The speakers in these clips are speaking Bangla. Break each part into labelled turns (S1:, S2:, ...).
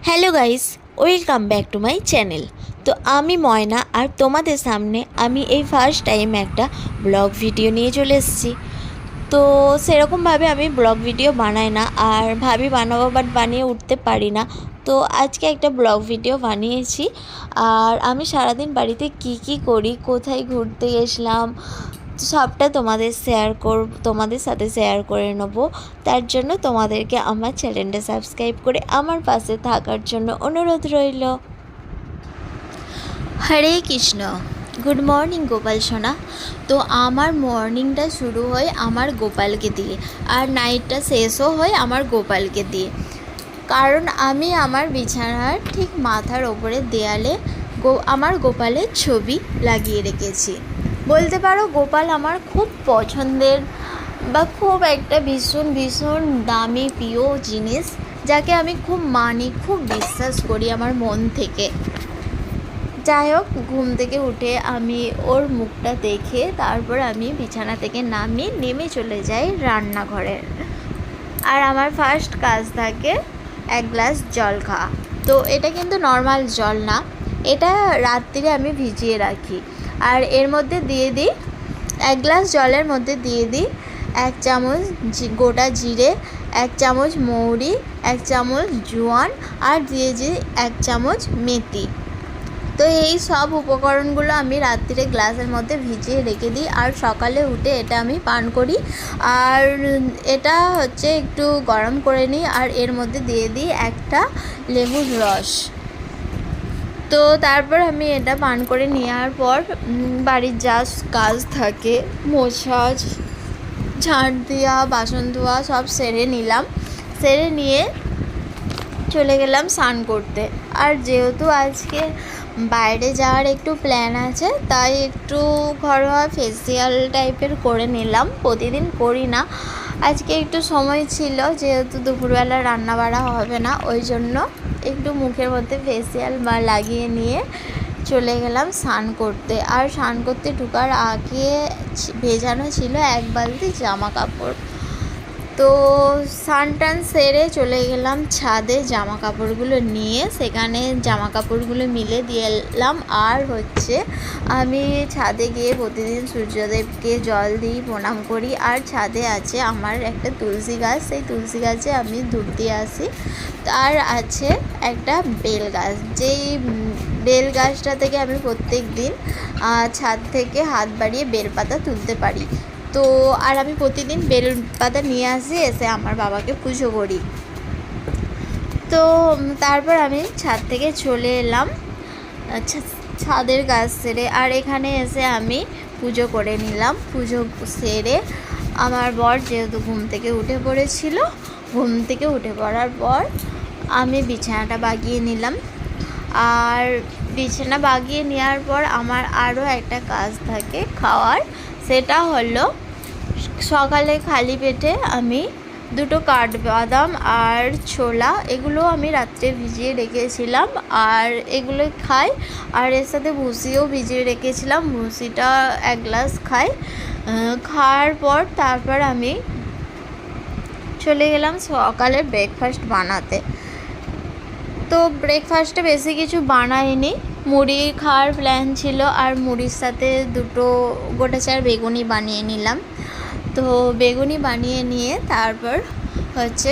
S1: Hello guys, welcome back to my channel. তো আমি ময়না আর তোমাদের সামনে আমি এই ফার্স্ট টাইম একটা ব্লগ ভিডিও নিয়ে চলে এসেছি। তো সেরকমভাবে আমি ব্লগ ভিডিও বানাই না, আর ভাবি বানাবো বাট বানিয়ে উঠতে পারি না। তো আজকে একটা ব্লগ ভিডিও বানিয়েছি। আর আমি সারাদিন বাড়িতে কি করি, কোথায় ঘুরতে গেছিলাম, সবটা তোমাদের সাথে শেয়ার করে নেব। তার জন্য তোমাদেরকে আমার চ্যানেলটা সাবস্ক্রাইব করে আমার পাশে থাকার জন্য অনুরোধ রইল। হরে কৃষ্ণ। গুড মর্নিং গোপাল সোনা। তো আমার মর্নিংটা শুরু হয় আমার গোপালকে দিয়ে, আর নাইটটা শেষও হয় আমার গোপালকে দিয়ে। কারণ আমি আমার বিছানার ঠিক মাথার ওপরে দেয়ালে আমার গোপালের ছবি লাগিয়ে রেখেছি। বলতে পারো গোপাল আমার খুব পছন্দের বা খুব একটা ভীষণ ভীষণ দামি প্রিয় জিনিস, যাকে আমি খুব মানি, খুব বিশ্বাস করি আমার মন থেকে। যাই হোক, ঘুম থেকে উঠে আমি ওর মুখটা দেখে তারপর আমি বিছানা থেকে নেমে চলে যাই রান্নাঘরে। আর আমার ফার্স্ট কাজ থাকে এক গ্লাস জল খাওয়া। তো এটা কিন্তু নর্মাল জল না, এটা রাত্রিরে আমি ভিজিয়ে রাখি। আর এর মধ্যে দিয়ে দিই, এক গ্লাস জলের মধ্যে দিয়ে দিই 1 চামচ গোটা জিরে, 1 চামচ মৌরি, 1 চামচ জোয়ান, আর দিয়ে দিই 1 চামচ মেথি। তো এই সব উপকরণগুলো আমি রাত্রিরে গ্লাসের মধ্যে ভিজিয়ে রেখে দিই, আর সকালে উঠে এটা আমি পান করি। আর এটা হচ্ছে একটু গরম করে নিই, আর এর মধ্যে দিয়ে দিই একটা লেবুর রস। তো তারপর আমি এটা পান করে নেওয়ার পর বাড়ির যা কাজ থাকে, মোছা, ঝাঁট দেওয়া, বাসন ধোয়া সব সেরে নিলাম। সেরে নিয়ে চলে গেলাম স্নান করতে। আর যেহেতু আজকে বাইরে যাওয়ার একটু প্ল্যান আছে, তাই একটু ঘরোয়া ফেসিয়াল টাইপের করে নিলাম। প্রতিদিন করি না, আজকে একটু সময় ছিল, যেহেতু দুপুরবেলা রান্না বাড়া হবে না, ওই জন্য একটু মুখের মধ্যে ফেসিয়াল লাগিয়ে নিয়ে চলে গেলাম স্নান করতে। আর স্নান করতে ঢোকার আগে ভেজানো ছিল 1 বালতি জামা কাপড়। তো স্নান টান সেরে চলে গেলাম ছাদে জামা কাপড়গুলো নিয়ে, সেখানে জামা কাপড়গুলো মিলে দিয়ে এলাম। আর হচ্ছে আমি ছাদে গিয়ে প্রতিদিন সূর্যদেবকে জল দিই, প্রণাম করি। আর ছাদে আছে আমার একটা তুলসী গাছ, সেই তুলসী গাছে আমি ধূপ দিয়ে আসি। আর আছে একটা বেল গাছ, যেই বেল গাছটা থেকে আমি প্রত্যেক দিন ছাদ থেকে হাত বাড়িয়ে বেলপাতা তুলতে পারি। তো আর আমি প্রতিদিন বেলপাতা নিয়ে আসি, এসে আমার বাবাকে পুজো করি। তো তারপর আমি ছাদ থেকে চলে এলাম ছাদের কাজ সেরে, আর এখানে এসে আমি পুজো করে নিলাম। পুজো সেরে আমার বর যেহেতু ঘুম থেকে উঠে পড়েছিল, ঘুম থেকে উঠে পড়ার পর আমি বিছানাটা বাগিয়ে নিলাম। আর বিছানা বাগিয়ে নেওয়ার পর আমার আরও একটা কাজ থাকে খাওয়ার, সেটা হলো সকালে খালি পেটে আমি 2টো কাঠবাদাম আর ছোলা, এগুলো আমি রাত্রে ভিজিয়ে রেখেছিলাম, আর এগুলো খাই। আর এর সাথে ভুসিও ভিজিয়ে রেখেছিলাম, ভুসিটা 1 গ্লাস খাই। খাওয়ার পর তারপর আমি চলে গেলাম সকালের ব্রেকফাস্ট বানাতে। তো ব্রেকফাস্টে বেশি কিছু বানাইনি, মুড়ি খাওয়ার প্ল্যান ছিল, আর মুড়ির সাথে 2টো গোটা 4 বেগুনি বানিয়ে নিলাম। তো বেগুনি বানিয়ে নিয়ে তারপর হচ্ছে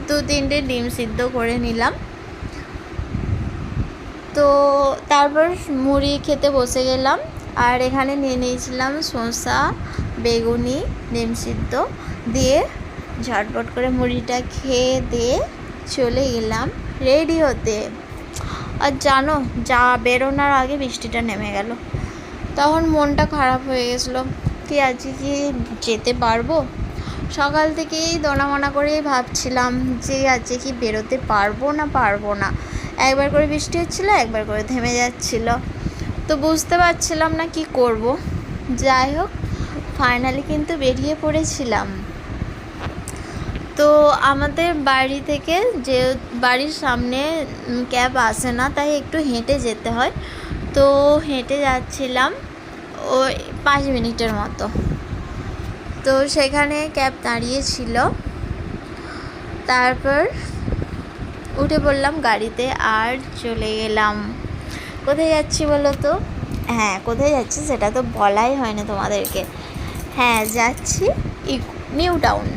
S1: 2-3টে ডিম সিদ্ধ করে নিলাম। তো তারপর মুড়ি খেতে বসে গেলাম। আর এখানে নিয়ে নিয়েছিলাম শসা, বেগুনি, ডিম সিদ্ধ দিয়ে ঝটপট করে মুড়িটা খেয়ে দিয়ে চলে গেলাম রেডি হতে। আর জানো, বেরোনোর আগে বৃষ্টিটা নেমে গেল, তখন মনটা খারাপ হয়ে গেছিলো কি আজকে কি যেতে পারবো। সকাল থেকেই দোনামোনা করেই ভাবছিলাম যে আজকে কি বেরোতে পারবো না। একবার করে বৃষ্টি হচ্ছিলো, একবার করে থেমে যাচ্ছিলো, তো বুঝতে পারছিলাম না কি করব। যাই হোক, ফাইনালি কিন্তু বেরিয়ে পড়েছিলাম। তো আমাদের বাড়ি থেকে, যে বাড়ির সামনে ক্যাব আসে না, তাই একটু হেঁটে যেতে হয়। তো হেঁটে যাচ্ছিলাম ওই 5 মিনিটের মতো। তো সেখানে ক্যাব দাঁড়িয়েছিল। তারপর উঠে পড়লাম গাড়িতে আর চলে গেলাম। কোথায় যাচ্ছি বলো তো? হ্যাঁ, কোথায় যাচ্ছি সেটা তো বলাই হয়নি তোমাদেরকে। হ্যাঁ, যাচ্ছি নিউ টাউন।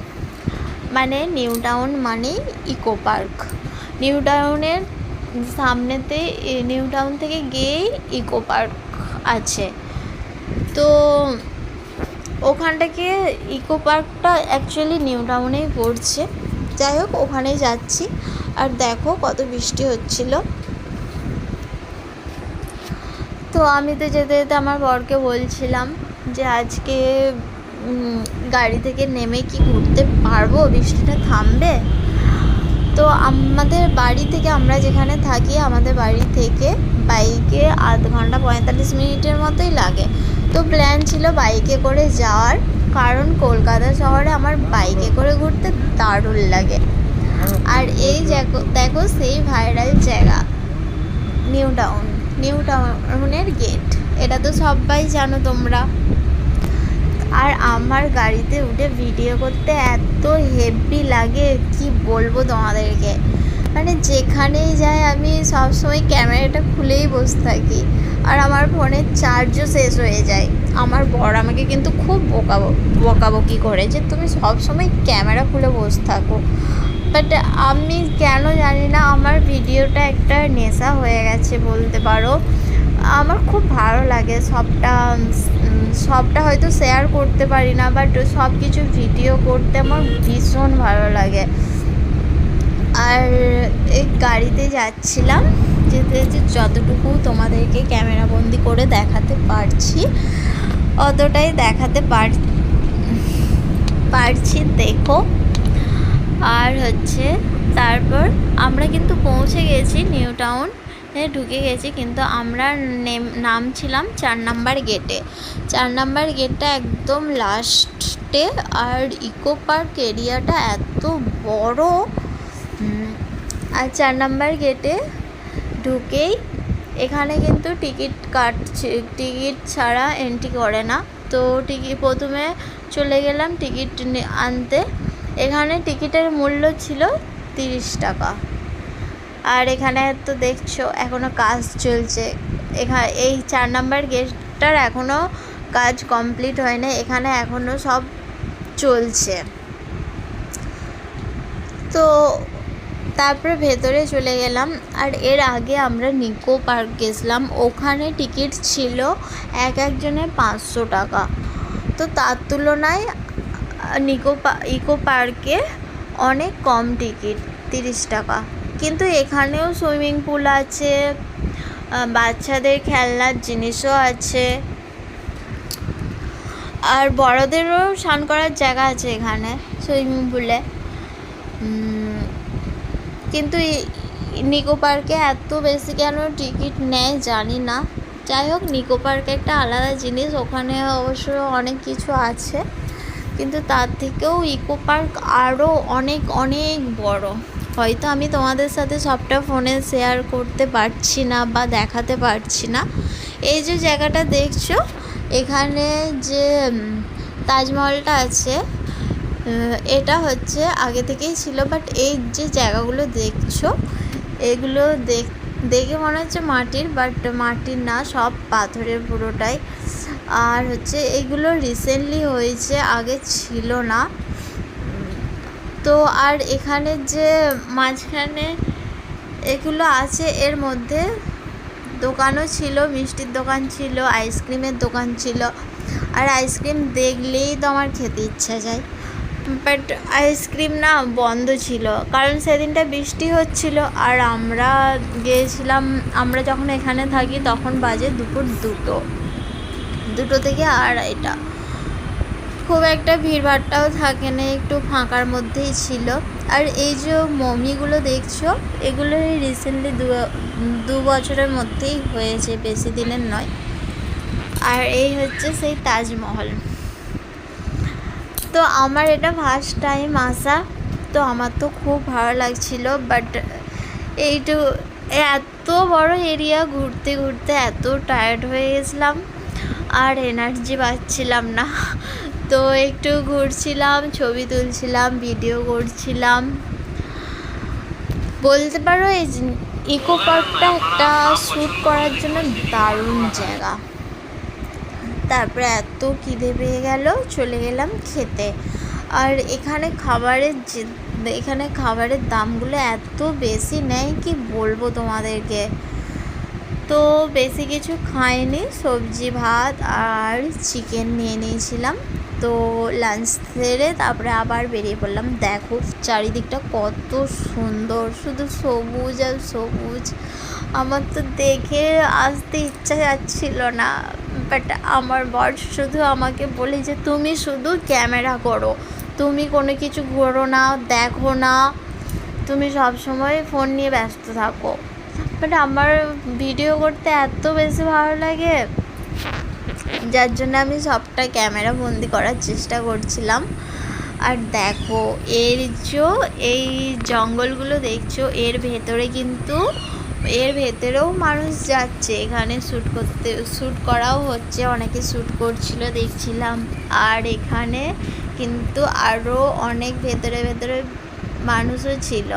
S1: মানে নিউ টাউন মানেই ইকো পার্ক। নিউ টাউনের সামনেতে, নিউ টাউন থেকে গিয়েই ইকো পার্ক আছে। তো ওখানটাকে, ইকো পার্কটা অ্যাকচুয়ালি নিউ টাউনেই পড়ছে। যাই হোক, ওখানেই যাচ্ছি। আর দেখো কত বৃষ্টি হচ্ছিল। তো আমি তো যেতে যেতে আমার বরকে বলছিলাম যে আজকে গাড়ি থেকে নেমে কি ঘুরতে পারবো, বৃষ্টিটা থামবে? তো আমাদের বাড়ি থেকে, আমরা যেখানে থাকি, আমাদের বাড়ি থেকে বাইকে আধ ঘন্টা 45 মিনিটের মতোই লাগে। তো প্ল্যান ছিল বাইকে করে যাওয়ার, কারণ কলকাতা শহরে আমার বাইকে করে ঘুরতে দারুণ লাগে। আর এই দেখো সেই ভাইরাল জায়গা নিউ টাউন, নিউ টাউনের গেট, এটা তো সবাই জানো তোমরা। আর আমার গাড়িতে উঠে ভিডিও করতে এত হেভি লাগে, কি বলবো তোমাদেরকে। মানে যেখানেই যাই আমি সবসময় ক্যামেরাটা খুলেই বসে থাকি। আর আমার ফোনের চার্জও শেষ হয়ে যায়। আমার বর আমাকে কিন্তু খুব বকাবকি করে যে তুমি সবসময় ক্যামেরা খুলে বসে থাকো। বাট আমি কেন জানি না, আমার ভিডিওটা একটা নেশা হয়ে গেছে বলতে পারো। আমার খুব ভালো লাগে সবটা হয়তো শেয়ার করতে পারি না, বাট সব কিছু ভিডিও করতে আমার ভীষণ ভালো লাগে। আর এই গাড়িতে যাচ্ছিলাম, যেতে যেতে যতটুকু তোমাদেরকে ক্যামেরাবন্দি করে দেখাতে পারছি অতটাই দেখাতে পারছি, দেখো। আর হচ্ছে তারপর আমরা কিন্তু পৌঁছে গেছি, নিউ টাউন ঢুকে গেছি, কিন্তু আমরা নামছিলাম 4 নাম্বার গেটে। 4 নাম্বার গেটটা একদম লাস্টে। আর ইকো পার্ক এরিয়াটা এত বড়। আর 4 নাম্বার গেটে ঢুকেই এখানে কিন্তু টিকিট ছাড়া এন্ট্রি করে না। তো প্রথমে চলে গেলাম টিকিট আনতে। এখানে টিকিটের মূল্য ছিল 30 টাকা। আর এখানে তো দেখছো এখনও কাজ চলছে। এই 4 নাম্বার গেটটার এখনও কাজ কমপ্লিট হয়নি, এখানে এখনও সব চলছে। তো তারপরে ভেতরে চলে গেলাম। আর এর আগে আমরা নিকো পার্ক গেছিলাম, ওখানে টিকিট ছিল একজনের 500 টাকা। তো তার তুলনায় ইকো পার্কে অনেক কম টিকিট, 30 টাকা। কিন্তু এখানেও সুইমিং পুল আছে, বাচ্চাদের খেলনার জিনিসও আছে, আর বড়দেরও স্নান করার জায়গা আছে এখানে সুইমিং পুলে। কিন্তু নিকো পার্কে এত বেশি কেন টিকিট নেয় জানি না। যাই হোক, নিকো পার্কে একটা আলাদা জিনিস, ওখানে অবশ্য অনেক কিছু আছে, কিন্তু তার থেকেও ইকো পার্ক আরও অনেক অনেক বড়। হয়তো আমি তোমাদের সাথে সবটা ফোনে শেয়ার করতে পারছি না বা দেখাতে পারছি না। এই যে জায়গাটা দেখছো, এখানে যে তাজমহলটা আছে, এটা হচ্ছে আগে থেকেই ছিল, বাট এই যে জায়গাগুলো দেখছো এগুলো দেখে মনে হচ্ছে মাটির, বাট মাটির না, সব পাথরের পুরোটাই। আর হচ্ছে এগুলো রিসেন্টলি হয়েছে, আগে ছিল না। তো আর এখানে যে মাঝখানে এগুলো আছে, এর মধ্যে দোকানও ছিল, মিষ্টির দোকান ছিল, আইসক্রিমের দোকান ছিল। আর আইসক্রিম দেখলেই তো আমার খেতে ইচ্ছা যায়, বাট আইসক্রিম না বন্ধ ছিল, কারণ সেদিনটা বৃষ্টি হচ্ছিল। আর আমরা গিয়েছিলাম, আমরা যখন এখানে থাকি তখন বাজে দুপুর 2 থেকে 2:30। খুব একটা ভিড়ভাড়টাও থাকে না, একটু ফাঁকার মধ্যেই ছিল। আর এই যে মমিগুলো দেখছো, এগুলো রিসেন্টলি 2 বছরের মধ্যেই হয়েছে, বেশি দিনের নয়। আর এই হচ্ছে সেই তাজমহল। তো আমার এটা ফার্স্ট টাইম আসা, তো আমার তো খুব ভালো লাগছিল। বাট এত বড় এরিয়া ঘুরতে ঘুরতে এত টায়ার্ড হয়ে গেছিলাম, আর এনার্জি পাচ্ছিলাম না। তো একটু ঘুরছিলাম, ছবি তুলছিলাম, ভিডিও করছিলাম। বলতে পারো এই ইকো পার্কটা একটা শ্যুট করার জন্য দারুণ জায়গা। তারপরে এত খিদে পেয়ে গেল, চলে গেলাম খেতে। আর এখানে খাবারের দামগুলো এত বেশি নেয় কি বলবো তোমাদেরকে। তো বেশি কিছু খাইনি, সবজি ভাত আর চিকেন নিয়ে নিয়েছিলাম। তো লাঞ্চ সেরে তারপরে আবার বেরিয়ে পড়লাম। দেখো চারিদিকটা কত সুন্দর, শুধু সবুজ আর সবুজ। আমার তো দেখে আসতে ইচ্ছা যাচ্ছিল না, বাট আমার বর শুধু আমাকে বলে যে তুমি শুধু ক্যামেরা করো, তুমি কোনো কিছু ঘোরো না, দেখো না, তুমি সবসময় ফোন নিয়ে ব্যস্ত থাকো। বাট আমার ভিডিও করতে এত বেশি ভালো লাগে, যার জন্য আমি সবটা ক্যামেরা বন্দি করার চেষ্টা করছিলাম। আর দেখো এই জঙ্গলগুলো দেখছো, এর ভেতরেও মানুষ যাচ্ছে, এখানে শ্যুট করাও হচ্ছে, অনেকে শ্যুট করছিল দেখছিলাম। আর এখানে কিন্তু আরও অনেক ভেতরে মানুষও ছিল।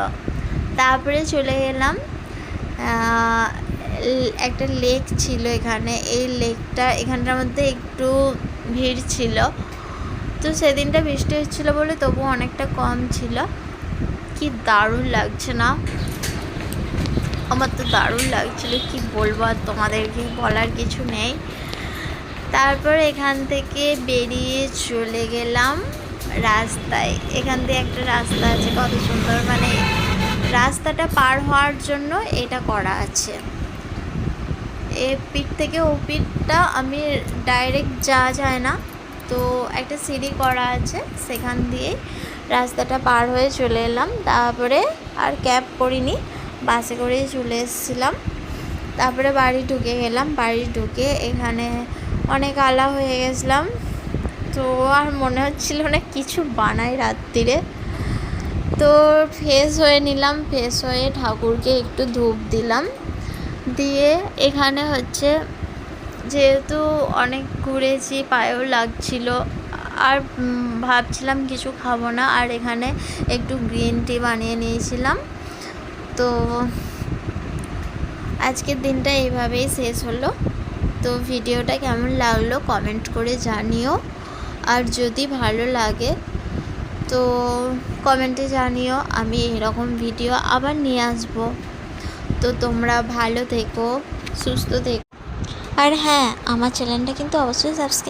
S1: তারপরে চলে গেলাম, একটা লেক ছিল এখানে, এখানটার মধ্যে একটু ভিড় ছিল। তো সেদিনটা বৃষ্টি হচ্ছিলো বলে তবু অনেকটা কম ছিল। কি দারুণ লাগছে না? আমার তো দারুণ লাগছিল, কি বলবো, আর তোমাদেরকে বলার কিছু নেই। তারপর এখান থেকে বেরিয়ে চলে গেলাম রাস্তায়। এখান দিয়ে একটা রাস্তা আছে, কত সুন্দর, মানে রাস্তাটা পার হওয়ার জন্য এটা করা আছে। এ পিঠ থেকে ও পিঠটা আমি ডাইরেক্ট যাওয়া যায় না, তো একটা সিঁড়ি করা আছে, সেখান দিয়ে রাস্তাটা পার হয়ে চলে এলাম। তারপরে আর ক্যাব করিনি, বাসে করেই চলে এসেছিলাম। তারপরে বাড়ি ঢুকে গেলাম। বাড়ি ঢুকে এখানে অনেক আলা হয়ে গেছিলাম, তো আর মনে হচ্ছিল না কিছু বানাই রাত্রিরে। তো ফ্রেশ হয়ে নিলাম, ফ্রেশ হয়ে ঠাকুরকে একটু ধূপ দিলাম, দিয়ে এখানে হচ্ছে যেহেতু অনেক ঘুরেছি, পায়েও লাগছিল, আর ভাবছিলাম কিছু খাবো না, আর এখানে একটু গ্রিন টি বানিয়ে নিয়েছিলাম। তো আজকের দিনটা এইভাবেই শেষ হলো। তো ভিডিওটা কেমন লাগলো কমেন্ট করে জানিও, আর যদি ভালো লাগে তো কমেন্টে জানিও, আমি এরকম ভিডিও আবার নিয়ে আসবো। তো তোমরা ভালো থেকো, সুস্থ থেকো, আর হ্যাঁ, আমার চ্যানেলটা কিন্তু অবশ্যই সাবস্ক্রাইব